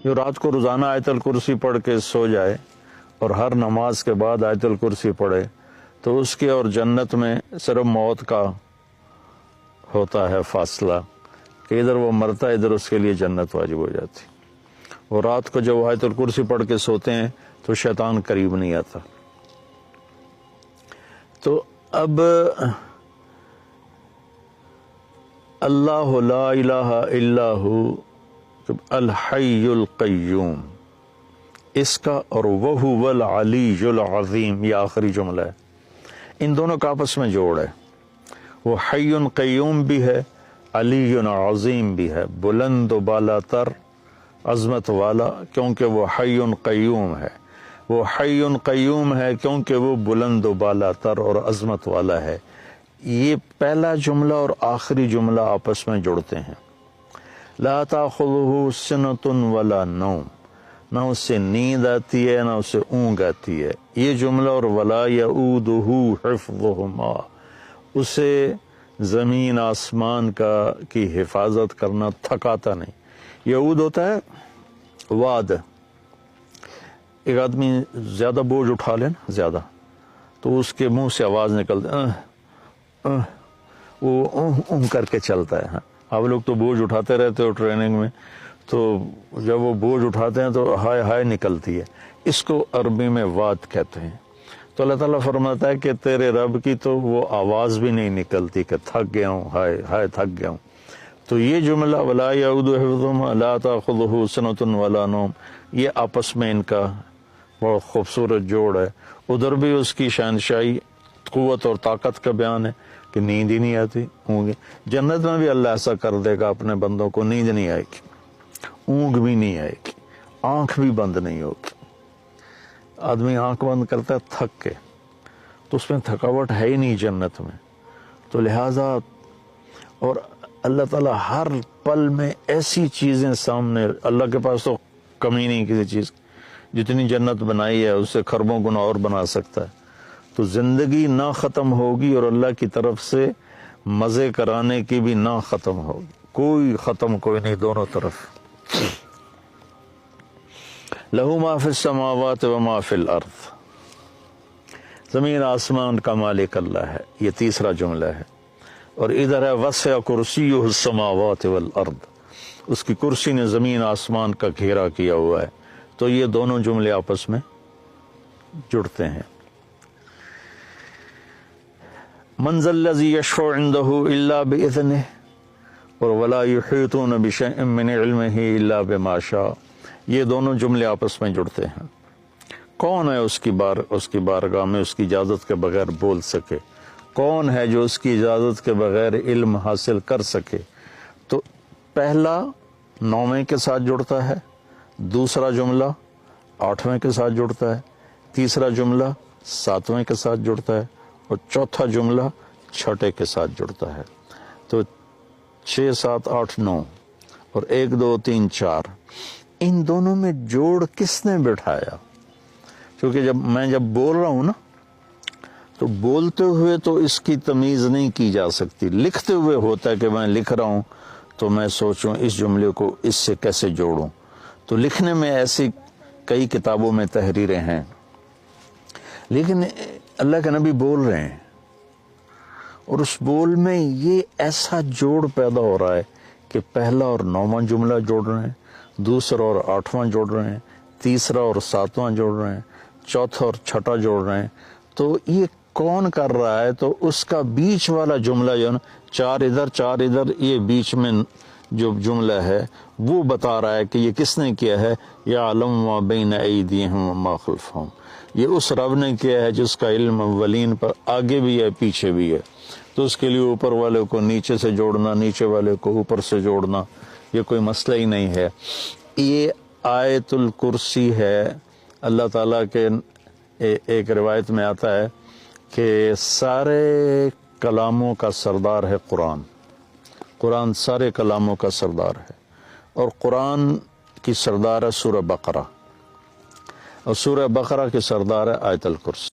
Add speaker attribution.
Speaker 1: جو رات کو روزانہ آیت الکرسی پڑھ کے سو جائے اور ہر نماز کے بعد آیت الکرسی پڑھے تو اس کے اور جنت میں صرف موت کا ہوتا ہے فاصلہ کہ ادھر وہ مرتا ہے، ادھر اس کے لیے جنت واجب ہو جاتی. اور رات کو جب آیت الکرسی پڑھ کے سوتے ہیں تو شیطان قریب نہیں آتا. تو اب اللہ لا الہ الا ہو الحی القیوم، اس کا اور وہو العلی العظیم، یہ آخری جملہ ہے. ان دونوں کا آپس میں جوڑ ہے. وہ حی قیوم بھی ہے، علی عظیم بھی ہے، بلند و بالا تر، عظمت والا، کیونکہ وہ حی قیوم ہے. وہ حی قیوم ہے کیونکہ وہ بلند و بالا تر اور عظمت والا ہے. یہ پہلا جملہ اور آخری جملہ آپس میں جڑتے ہیں. لا تاخذہ سنۃ ولا نوم، نہ اس سے نیند آتی ہے نہ اسے اونگ آتی ہے. یہ جملہ اور ولا یؤودہ حفظہما، اسے زمین آسمان کی حفاظت کرنا تھکاتا نہیں. یعود ہوتا ہے واد. ایک آدمی زیادہ بوجھ اٹھا لے نا زیادہ تو اس کے منہ سے آواز نکلتی، وہ کر کے چلتا ہے. آپ لوگ تو بوجھ اٹھاتے رہتے ہو ٹریننگ میں، تو جب وہ بوجھ اٹھاتے ہیں تو ہائے ہائے نکلتی ہے. اس کو عربی میں واد کہتے ہیں. تو اللہ تعالیٰ فرماتا ہے کہ تیرے رب کی تو وہ آواز بھی نہیں نکلتی کہ تھک گیا ہوں، ہائے ہائے تھک گیا ہوں. تو یہ جملہ ولا یعودہ حفظہما لا تاخذہ سنۃ ولا نوم، یہ آپس میں ان کا بہت خوبصورت جوڑ ہے. ادھر بھی اس کی شہنشاہی، قوت اور طاقت کا بیان ہے کہ نیند ہی نہیں آتی، اونگ. جنت میں بھی اللہ ایسا کر دے گا اپنے بندوں کو، نیند نہیں آئے گی، اونگ بھی نہیں آئے گی، آنکھ بھی بند نہیں ہوگی. آدمی آنکھ بند کرتا ہے تھک کے، تو اس میں تھکاوٹ ہے ہی نہیں جنت میں. تو لہٰذا اور اللہ تعالیٰ ہر پل میں ایسی چیزیں سامنے، اللہ کے پاس تو کمی نہیں کسی چیز. جتنی جنت بنائی ہے اس سے خربوں گنا اور بنا سکتا ہے. تو زندگی نہ ختم ہوگی اور اللہ کی طرف سے مزے کرانے کی بھی نہ ختم ہوگی. کوئی ختم کوئی نہیں، دونوں طرف. لہو ما فی السماوات و ما فی الارض، زمین آسمان کا مالک اللہ ہے. یہ تیسرا جملہ ہے. اور ادھر ہے وسع کرسیہ السماوات والارض، اس کی کرسی نے زمین آسمان کا گھیرا کیا ہوا ہے. تو یہ دونوں جملے آپس میں جڑتے ہیں. من ذا الذی یشفع عندہ الا باذنہ اور ولا یحیطون بشیء من علمہ الا بما شاء، یہ دونوں جملے آپس میں جڑتے ہیں. کون ہے اس کی بارگاہ میں اس کی اجازت کے بغیر بول سکے؟ کون ہے جو اس کی اجازت کے بغیر علم حاصل کر سکے؟ تو پہلا 9ویں کے ساتھ جڑتا ہے، دوسرا جملہ 8ویں کے ساتھ جڑتا ہے، تیسرا جملہ 7ویں کے ساتھ جڑتا ہے اور چوتھا جملہ 6 کے ساتھ جڑتا ہے. تو 6 7 8 9 اور 1 2 3 4، ان دونوں میں جوڑ کس نے بٹھایا؟ کیونکہ جب بول رہا ہوں نا تو بولتے ہوئے تو اس کی تمیز نہیں کی جا سکتی. لکھتے ہوئے ہوتا ہے کہ میں لکھ رہا ہوں تو میں سوچوں اس جملے کو اس سے کیسے جوڑوں. تو لکھنے میں ایسی کئی کتابوں میں تحریریں ہیں، لیکن اللہ کے نبی بول رہے ہیں اور اس بول میں یہ ایسا جوڑ پیدا ہو رہا ہے کہ پہلا اور 9واں جملہ جوڑ رہے ہیں، دوسرا اور 8واں جوڑ رہے ہیں، تیسرا اور 7واں جوڑ رہے ہیں، چوتھا اور 6 جوڑ رہے ہیں. تو یہ کون کر رہا ہے؟ تو اس کا بیچ والا جملہ جو ہے نا، 4 ادھر 4 ادھر، یہ بیچ میں جو جملہ ہے وہ بتا رہا ہے کہ یہ کس نے کیا ہے. یعلم ما بین ایدیہم وما خلفہم، یہ اس رب نے کیا ہے جس کا علم اولین پر آگے بھی ہے پیچھے بھی ہے. تو اس کے لیے اوپر والے کو نیچے سے جوڑنا، نیچے والے کو اوپر سے جوڑنا، یہ کوئی مسئلہ ہی نہیں ہے. یہ آیت الکرسی ہے. اللہ تعالیٰ کے ایک روایت میں آتا ہے کہ سارے کلاموں کا سردار ہے قرآن. قرآن سارے کلاموں کا سردار ہے، اور قرآن کی سردار ہے سورہ بقرہ، اور سورہ بقرہ کی سردار ہے آیت الکرسی.